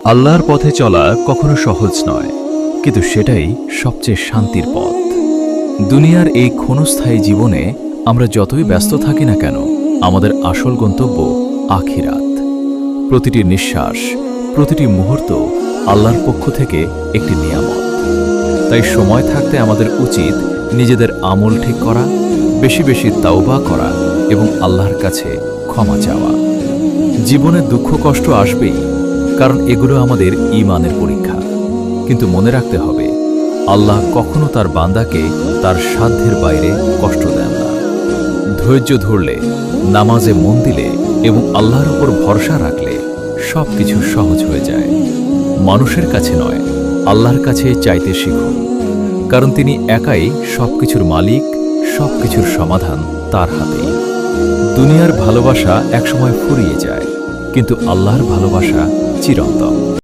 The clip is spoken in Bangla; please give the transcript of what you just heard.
আল্লাহর পথে চলা কখনো সহজ নয়, কিন্তু সেটাই সবচেয়ে শান্তির পথ। দুনিয়ার এই ক্ষণস্থায়ী জীবনে আমরা যতই ব্যস্ত থাকি না কেন, আমাদের আসল গন্তব্য আখিরাত। প্রতিটি নিঃশ্বাস, প্রতিটি মুহূর্ত আল্লাহর পক্ষ থেকে একটি নিয়ামত। তাই সময় থাকতে আমাদের উচিত নিজেদের আমল ঠিক করা, বেশি বেশি তাওবা করা এবং আল্লাহর কাছে ক্ষমা চাওয়া। জীবনে দুঃখ কষ্ট আসবেই, কারণ এগুলো আমাদের ঈমানের পরীক্ষা। কিন্তু মনে রাখতে হবে, আল্লাহ কখনো তার বান্দাকে তার সাধ্যের বাইরে কষ্ট দেন না। ধৈর্য ধরলে, নামাজে মন দিলে এবং আল্লাহর উপর ভরসা রাখলে সবকিছু সহজ হয়ে যায়। মানুষের কাছে নয়, আল্লাহর কাছে চাইতে শিখুন, কারণ তিনি একাই সবকিছুর মালিক, সবকিছুর সমাধান তার হাতেই। দুনিয়ার ভালোবাসা একসময় ফুরিয়ে যায়, কিন্তু আল্লাহর ভালোবাসা চিরন্তন।